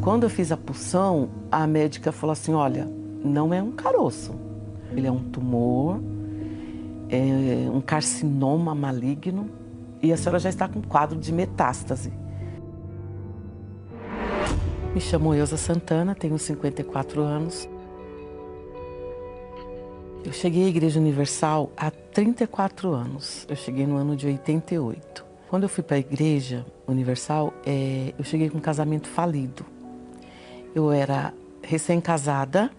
Quando eu fiz a punção, a médica falou assim, olha, não é um caroço, ele é um tumor, é um carcinoma maligno e a senhora já está com quadro de metástase. Me chamo Elza Santana, tenho 54 anos. Eu cheguei à Igreja Universal há 34 anos, eu cheguei no ano de 88. Quando eu fui para a Igreja Universal, eu cheguei com um casamento falido. Eu era recém-casada,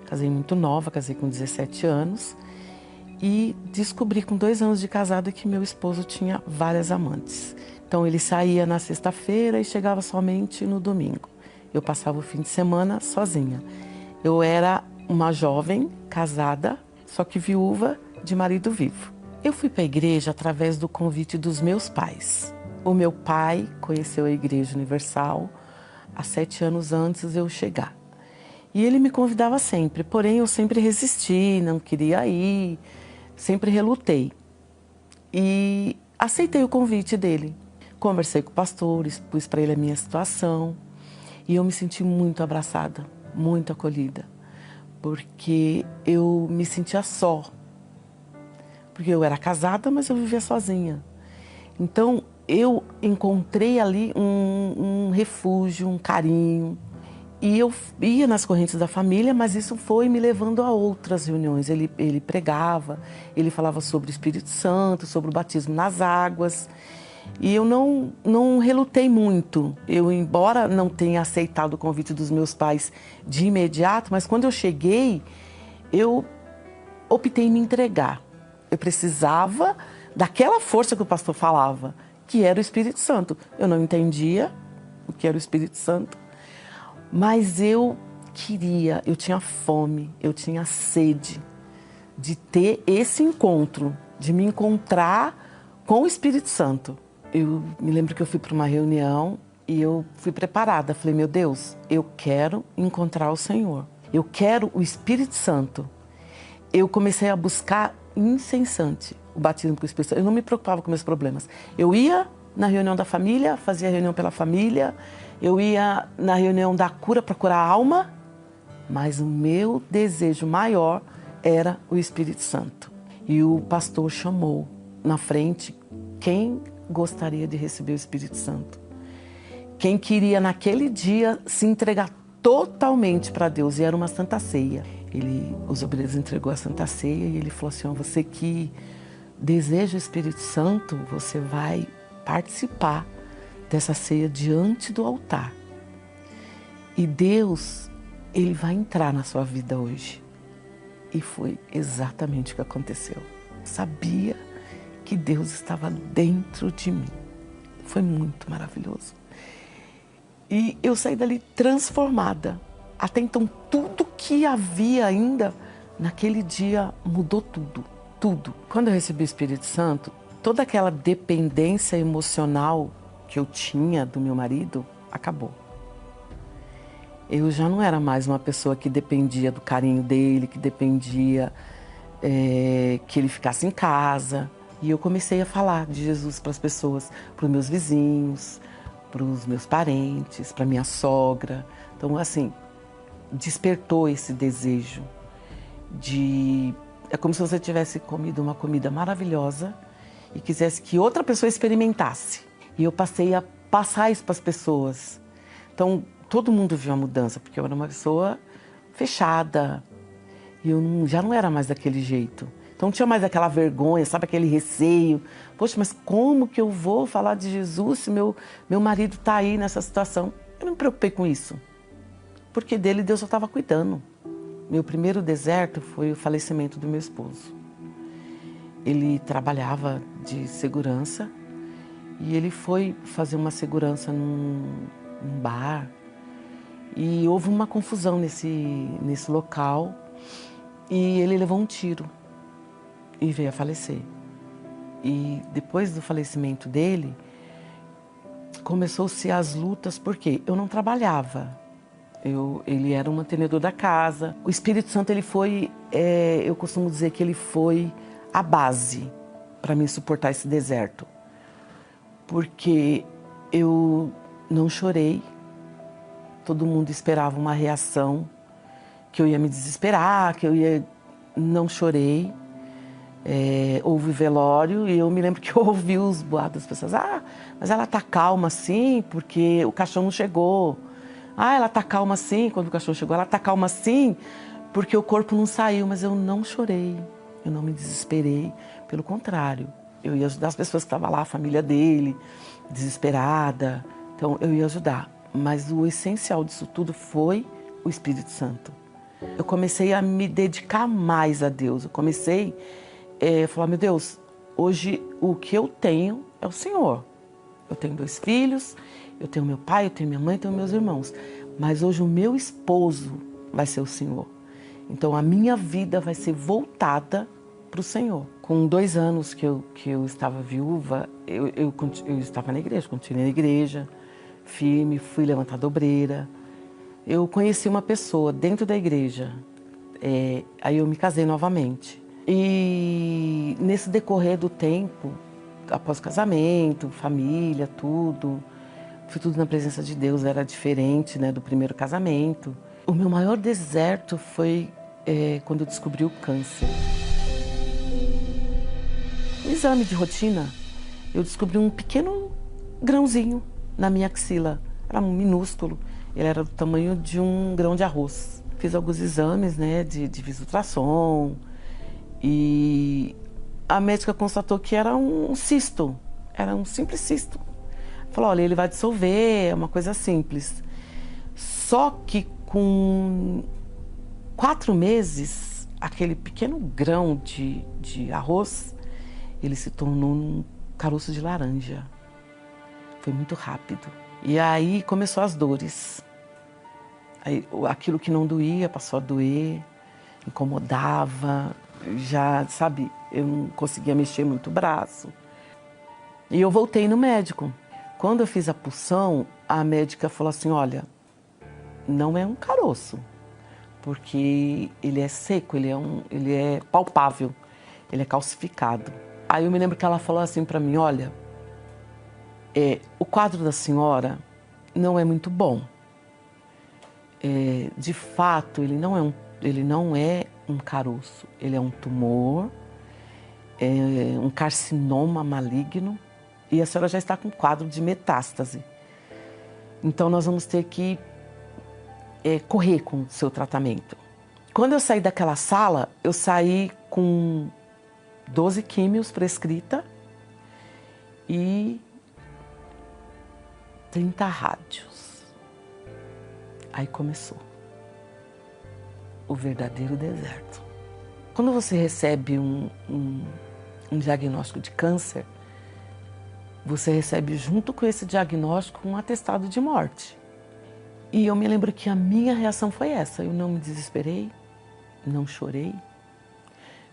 casei muito nova, casei com 17 anos e descobri com 2 anos de casada que meu esposo tinha várias amantes. Então ele saía na sexta-feira e chegava somente no domingo. Eu passava o fim de semana sozinha. Eu era uma jovem casada, só que viúva de marido vivo. Eu fui para a igreja através do convite dos meus pais. O meu pai conheceu a Igreja Universal há 7 anos antes de eu chegar. E ele me convidava sempre, porém eu sempre resisti, não queria ir, sempre relutei. E aceitei o convite dele. Conversei com o pastor, expus para ele a minha situação e eu me senti muito abraçada, muito acolhida, porque eu me sentia só. Porque eu era casada, mas eu vivia sozinha. Então, eu encontrei ali um refúgio, um carinho. E eu ia nas correntes da família, mas isso foi me levando a outras reuniões. Ele pregava, ele falava sobre o Espírito Santo, sobre o batismo nas águas. E eu não relutei muito. Eu, embora não tenha aceitado o convite dos meus pais de imediato, mas quando eu cheguei, eu optei em me entregar. Eu precisava daquela força que o pastor falava, que era o Espírito Santo. Eu não entendia o que era o Espírito Santo, mas eu queria, eu tinha fome, eu tinha sede de ter esse encontro, de me encontrar com o Espírito Santo. Eu me lembro que eu fui para uma reunião e eu fui preparada. Falei, meu Deus, eu quero encontrar o Senhor. Eu quero o Espírito Santo. Eu comecei a buscar incessante o batismo com o Espírito Santo. Eu não me preocupava com meus problemas. Eu ia na reunião da família, fazia reunião pela família, eu ia na reunião da cura para curar a alma, mas o meu desejo maior era o Espírito Santo. E o pastor chamou na frente quem gostaria de receber o Espírito Santo. Quem queria naquele dia se entregar totalmente para Deus, e era uma Santa Ceia. Os obreiros entregou a Santa Ceia e ele falou assim, você que deseja o Espírito Santo, você vai participar dessa ceia diante do altar. E Deus, Ele vai entrar na sua vida hoje. E foi exatamente o que aconteceu. Eu sabia que Deus estava dentro de mim. Foi muito maravilhoso. E eu saí dali transformada. Até então, tudo que havia ainda, naquele dia, mudou tudo, tudo. Quando eu recebi o Espírito Santo, toda aquela dependência emocional que eu tinha do meu marido, acabou. Eu já não era mais uma pessoa que dependia do carinho dele, que dependia que ele ficasse em casa. E eu comecei a falar de Jesus para as pessoas, para os meus vizinhos, para os meus parentes, para minha sogra. Então, assim, despertou esse desejo de... É como se você tivesse comido uma comida maravilhosa e quisesse que outra pessoa experimentasse. E eu passei a passar isso para as pessoas. Então, todo mundo viu a mudança, porque eu era uma pessoa fechada. E eu já não era mais daquele jeito. Então, não tinha mais aquela vergonha, sabe, aquele receio. Poxa, mas como que eu vou falar de Jesus se meu marido está aí nessa situação? Eu não me preocupei com isso. Porque dele Deus só estava cuidando. Meu primeiro deserto foi o falecimento do meu esposo. Ele trabalhava de segurança e ele foi fazer uma segurança num bar e houve uma confusão nesse local e ele levou um tiro e veio a falecer. E depois do falecimento dele, começou-se as lutas porque eu não trabalhava. Ele era um mantenedor da casa. O Espírito Santo, ele foi, eu costumo dizer que ele foi a base para mim suportar esse deserto. Porque eu não chorei, todo mundo esperava uma reação, que eu ia me desesperar, que eu ia... Não chorei. Houve velório e eu me lembro que eu ouvi os boatos das pessoas. Ah, mas ela tá calma assim porque o caixão não chegou. Ah, ela tá calma assim quando o caixão chegou. Ela tá calma assim porque o corpo não saiu. Mas eu não chorei, eu não me desesperei. Pelo contrário, eu ia ajudar as pessoas que estavam lá, a família dele, desesperada. Então eu ia ajudar. Mas o essencial disso tudo foi o Espírito Santo. Eu comecei a me dedicar mais a Deus. Eu comecei falar, meu Deus, hoje o que eu tenho é o Senhor. Eu tenho 2 filhos, eu tenho meu pai, eu tenho minha mãe, eu tenho meus irmãos. Mas hoje o meu esposo vai ser o Senhor. Então a minha vida vai ser voltada para o Senhor. Com 2 anos que eu estava viúva, eu estava na igreja, continuei na igreja, firme, fui levantada obreira. Eu conheci uma pessoa dentro da igreja, aí eu me casei novamente. E nesse decorrer do tempo, após o casamento, família, tudo, foi tudo na presença de Deus, era diferente, né, do primeiro casamento. O meu maior deserto foi quando eu descobri o câncer. No exame de rotina, eu descobri um pequeno grãozinho na minha axila. Era minúsculo, ele era do tamanho de um grão de arroz. Fiz alguns exames, né, de ultrassom, e a médica constatou que era um cisto, era um simples cisto. Falou, olha, ele vai dissolver, é uma coisa simples. Só que com 4 meses, aquele pequeno grão de arroz, ele se tornou um caroço de laranja. Foi muito rápido. E aí começou as dores. Aí, aquilo que não doía passou a doer, incomodava. Já, sabe, eu não conseguia mexer muito o braço. E eu voltei no médico. Quando eu fiz a punção, a médica falou assim, olha, não é um caroço, porque ele é seco, ele é palpável, ele é calcificado. Aí eu me lembro que ela falou assim para mim, olha, o quadro da senhora não é muito bom. De fato, ele não é um caroço, ele é um tumor, um carcinoma maligno, e a senhora já está com quadro de metástase. Então nós vamos ter que correr com o seu tratamento. Quando eu saí daquela sala, eu saí com 12 químios prescrita e 30 rádios. Aí começou o verdadeiro deserto. Quando você recebe um diagnóstico de câncer, você recebe junto com esse diagnóstico um atestado de morte. E eu me lembro que a minha reação foi essa. Eu não me desesperei, não chorei.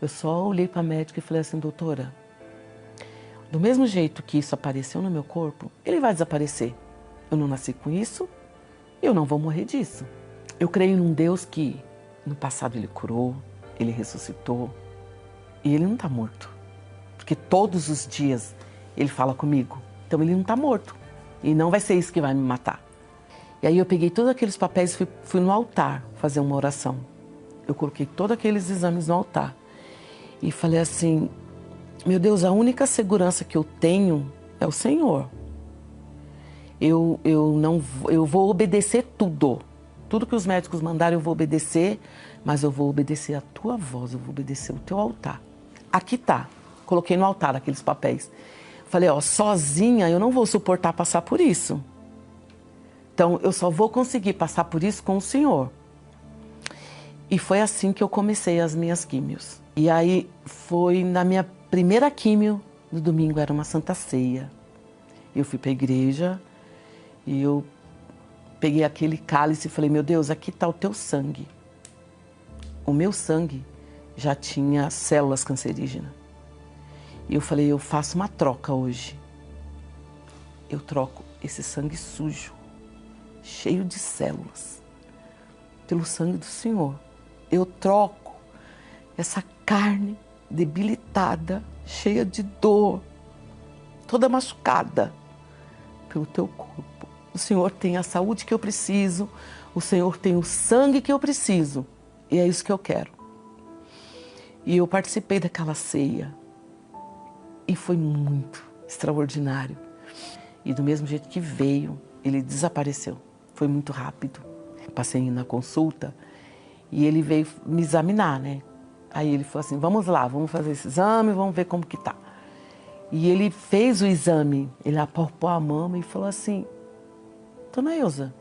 Eu só olhei para a médica e falei assim, doutora, do mesmo jeito que isso apareceu no meu corpo, ele vai desaparecer. Eu não nasci com isso, eu não vou morrer disso. Eu creio num Deus que no passado ele curou, ele ressuscitou e ele não está morto. Porque todos os dias ele fala comigo. Então ele não está morto e não vai ser isso que vai me matar. E aí eu peguei todos aqueles papéis e fui no altar fazer uma oração. Eu coloquei todos aqueles exames no altar e falei assim, meu Deus, a única segurança que eu tenho é o Senhor. Eu vou obedecer tudo. Tudo que os médicos mandarem eu vou obedecer, mas eu vou obedecer a tua voz, eu vou obedecer o teu altar. Aqui tá, coloquei no altar aqueles papéis. Falei, ó, sozinha eu não vou suportar passar por isso. Então eu só vou conseguir passar por isso com o Senhor. E foi assim que eu comecei as minhas químios. E aí foi na minha primeira químio, no domingo era uma Santa Ceia. Eu fui para a igreja e eu peguei aquele cálice e falei, meu Deus, aqui está o teu sangue. O meu sangue já tinha células cancerígenas. E eu falei, eu faço uma troca hoje. Eu troco esse sangue sujo, cheio de células, pelo sangue do Senhor. Eu troco essa carne debilitada, cheia de dor, toda machucada, pelo teu corpo, o Senhor tem a saúde que eu preciso, o Senhor tem o sangue que eu preciso, e é isso que eu quero. E eu participei daquela ceia, e foi muito extraordinário. E do mesmo jeito que veio, ele desapareceu, foi muito rápido. Passei na consulta, e ele veio me examinar, né? Aí ele falou assim, vamos lá, vamos fazer esse exame, vamos ver como que tá. E ele fez o exame, ele apalpou a mama e falou assim, Dona Ilza,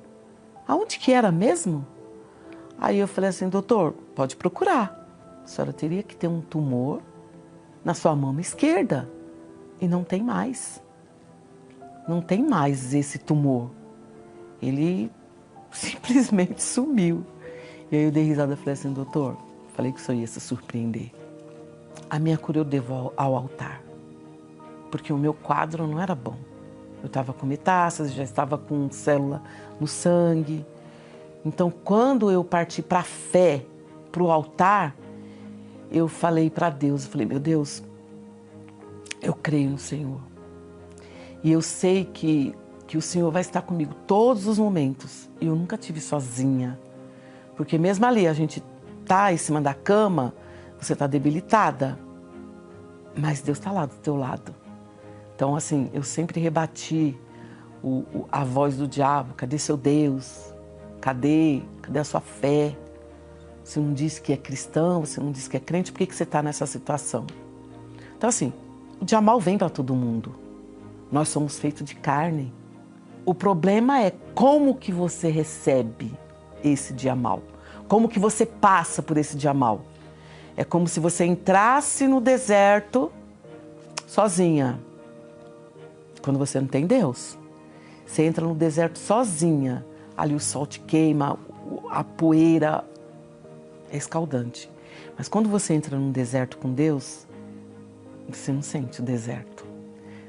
aonde que era mesmo? Aí eu falei assim, doutor, pode procurar. A senhora teria que ter um tumor na sua mama esquerda. E não tem mais. Não tem mais esse tumor. Ele simplesmente sumiu. E aí eu dei risada e falei assim, doutor, falei que o senhor ia se surpreender. A minha cura eu devo ao altar. Porque o meu quadro não era bom. Eu estava com metástase, já estava com célula no sangue. Então, quando eu parti para a fé, para o altar, eu falei para Deus, eu falei, meu Deus, eu creio no Senhor. E eu sei que o Senhor vai estar comigo todos os momentos. E eu nunca tive sozinha. Porque mesmo ali, a gente tá em cima da cama, você tá debilitada. Mas Deus está lá do teu lado. Então, assim, eu sempre rebati a voz do diabo. Cadê seu Deus? Cadê a sua fé? Você não disse que é cristão, você não disse que é crente, por que você está nessa situação? Então, assim, o dia mal vem para todo mundo. Nós somos feitos de carne. O problema é como que você recebe esse dia mal. Como que você passa por esse dia mal. É como se você entrasse no deserto sozinha. Quando você não tem Deus. Você entra no deserto sozinha. Ali o sol te queima, a poeira é escaldante. Mas quando você entra num deserto com Deus, você não sente o deserto.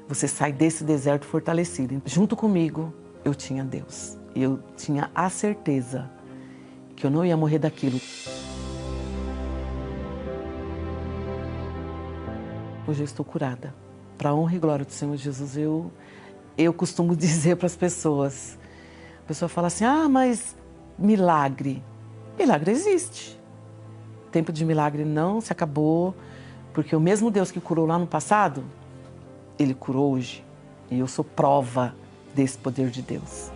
Você sai desse deserto fortalecido. Junto comigo, eu tinha Deus. E eu tinha a certeza que eu não ia morrer daquilo. Hoje eu estou curada. Para a honra e glória do Senhor Jesus, eu costumo dizer para as pessoas. A pessoa fala assim, mas milagre. Milagre existe. O tempo de milagre não se acabou, porque o mesmo Deus que curou lá no passado, Ele curou hoje. E eu sou prova desse poder de Deus.